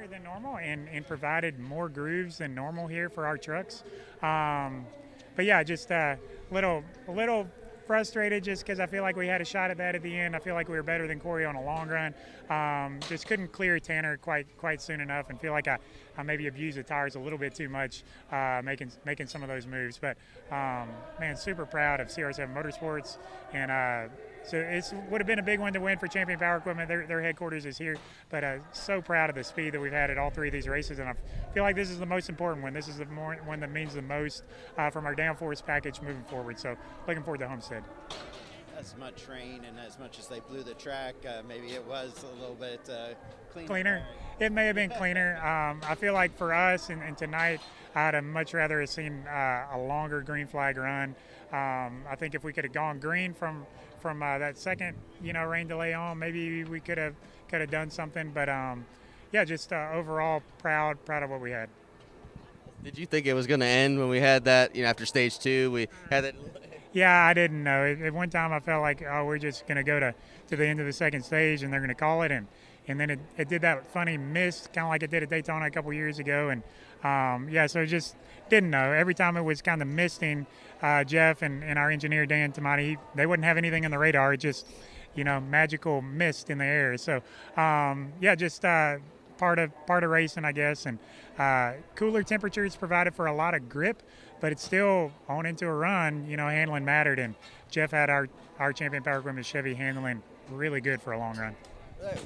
cleaner than normal and provided more grooves than normal here for our trucks. But yeah, just a little frustrated just because I feel like we had a shot at that at the end. I feel like we were better than Corey on a long run. Just couldn't clear Tanner quite soon enough, and feel like I maybe abused the tires a little bit too much, making some of those moves. But man, super proud of CR7 Motorsports, and so it would have been a big one to win for Champion Power Equipment. Their headquarters is here, but so proud of the speed that we've had at all three of these races, and I feel like this is the most important one. This is the one that means the most from our downforce package moving forward. So looking forward to Homestead. As much rain and as much as they blew the track, maybe it was a little bit cleaner. It may have been cleaner. I feel like for us and tonight, I'd have much rather have seen a longer green flag run. I think if we could have gone green from that second, rain delay on, maybe we could have done something. But yeah, just overall proud of what we had. Did you think it was going to end when we had that? After stage 2, we had that. Yeah, I didn't know. At one time, I felt like, we're just going to go to the end of the second stage, and they're going to call it. And then it did that funny mist, kind of like it did at Daytona a couple years ago. And, yeah, so just didn't know. Every time it was kind of misting, Jeff and our engineer, Dan Tamati, they wouldn't have anything on the radar. It just, magical mist in the air. So, yeah, just part of racing, I guess. And cooler temperatures provided for a lot of grip, but it's still on into a run. Handling mattered, and Jeff had our Champion Power Equipment Chevy handling really good for a long run.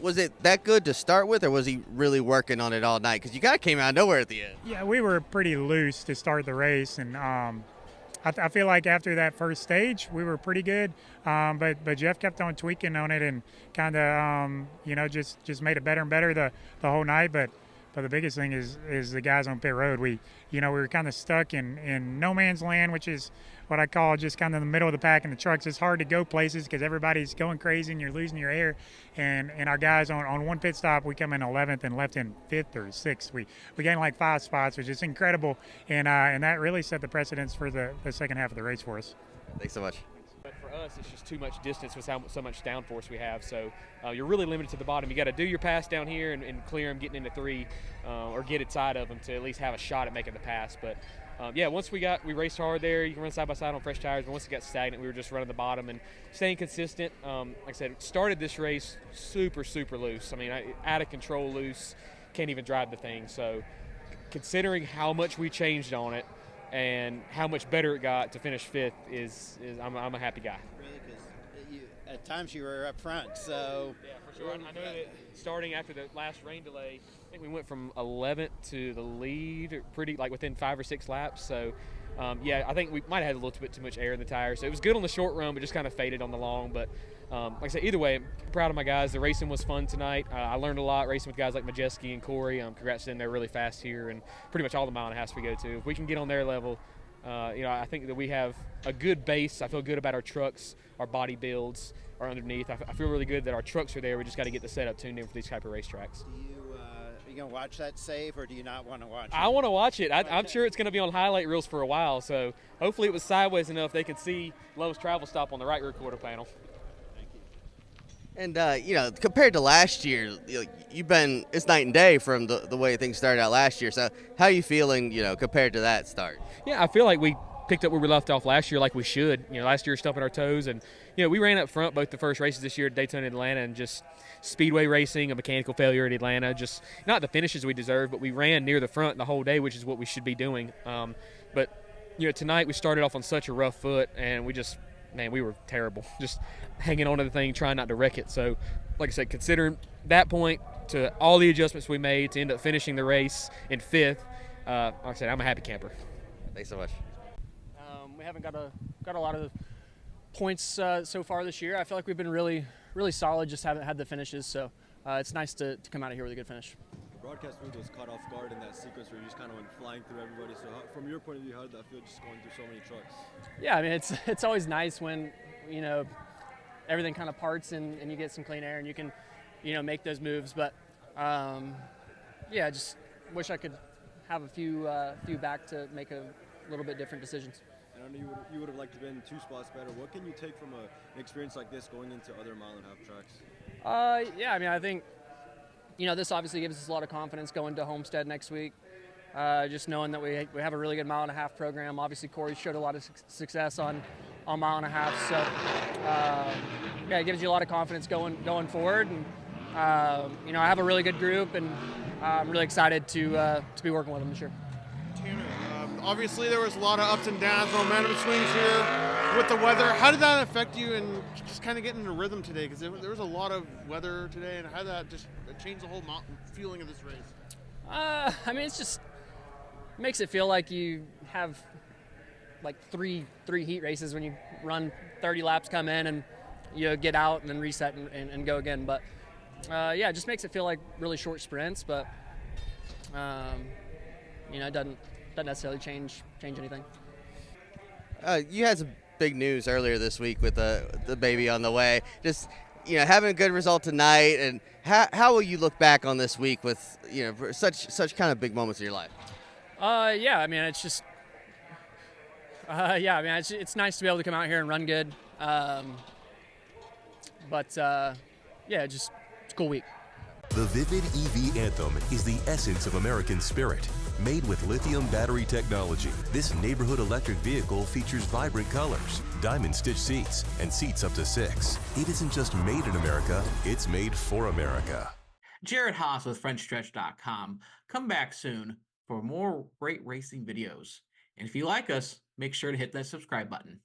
Was it that good to start with, or was he really working on it all night? Because you kind of came out of nowhere at the end. Yeah, we were pretty loose to start the race, and I feel like after that first stage, we were pretty good. But Jeff kept on tweaking on it and kind of, just made it better and better the whole night. But the biggest thing is the guys on pit road. We were kind of stuck in no man's land, which is what I call just kind of in the middle of the pack in the trucks. It's hard to go places because everybody's going crazy and you're losing your air. And our guys on one pit stop, we come in 11th and left in 5th or 6th. We gained like 5 spots, which is incredible. And that really set the precedence for the second half of the race for us. Thanks so much. But for us, it's just too much distance with so much downforce we have. So you're really limited to the bottom. You got to do your pass down here and clear them getting into 3 or get inside of them to at least have a shot at making the pass. But yeah, once we raced hard there. You can run side by side on fresh tires. But once it got stagnant, we were just running the bottom and staying consistent. Like I said, started this race super, super loose. I mean, out of control loose. Can't even drive the thing. So considering how much we changed on it and how much better it got to finish 5th is I'm a happy guy. Really, because at times you were up front, so. Yeah, for sure. I know that starting after the last rain delay, I think we went from 11th to the lead pretty within 5 or 6 laps. So, yeah, I think we might have had a little bit too much air in the tires. So it was good on the short run, but just kind of faded on the long. But like I said, either way, I'm proud of my guys. The racing was fun tonight. I learned a lot racing with guys like Majeski and Corey. Congrats to them. They're really fast here and pretty much all the mile and a half we go to. If we can get on their level, I think that we have a good base. I feel good about our trucks, our body builds are underneath. I feel really good that our trucks are there. We just got to get the setup tuned in for these type of racetracks. Are you going to watch that save, or do you not want to watch it? I want to watch it. I'm sure it's going to be on highlight reels for a while, so hopefully it was sideways enough they could see lowest travel stop on the right rear quarter panel. And, compared to last year, it's night and day from the way things started out last year. So how are you feeling, compared to that start? Yeah, I feel like we picked up where we left off last year like we should. Last year stumping our toes, and, we ran up front both the first races this year at Daytona and Atlanta, and just speedway racing, a mechanical failure at Atlanta, just not the finishes we deserved, but we ran near the front the whole day, which is what we should be doing. But, tonight we started off on such a rough foot, and we were terrible, just hanging on to the thing, trying not to wreck it. So, like I said, considering that point to all the adjustments we made to end up finishing the race in 5th, like I said, I'm a happy camper. Thanks so much. We haven't got a lot of points so far this year. I feel like we've been really, really solid, just haven't had the finishes. So it's nice to come out of here with a good finish. The broadcast booth was caught off guard in that sequence where you just kind of went flying through everybody. So from your point of view, how did that feel, just going through so many trucks? Yeah, I mean, it's always nice when, everything kind of parts and you get some clean air and you can, make those moves. But, yeah, just wish I could have a few back to make a little bit different decisions. And I know you would have liked to have been 2 spots better. What can you take from an experience like this going into other mile and a half tracks? Yeah, I mean, I think this obviously gives us a lot of confidence going to Homestead next week. Just knowing that we have a really good 1.5 mile program. Obviously, Corey showed a lot of success on 1.5 miles. So, it gives you a lot of confidence going forward. And I have a really good group, and I'm really excited to be working with them this year. Tanner, obviously there was a lot of ups and downs, momentum swings here with the weather. How did that affect you and just kind of getting into rhythm today? Because there was a lot of weather today, and how did that just change the whole feeling of this race? It's just makes it feel like you have like three heat races when you run 30 laps, come in, and you get out and then reset and go again. But it just makes it feel like really short sprints. But it doesn't necessarily change anything. You had some big news earlier this week with the baby on the way. Just having a good result tonight, and how will you look back on this week with such kind of big moments in your life? It's just it's nice to be able to come out here and run good. It's a cool week. The Vivid EV Anthem is the essence of American spirit. Made with lithium battery technology, this neighborhood electric vehicle features vibrant colors, diamond stitch seats, and seats up to 6. It isn't just made in America, it's made for America. Jared Haas with Frontstretch.com. Come back soon for more great racing videos. And if you like us, make sure to hit that subscribe button.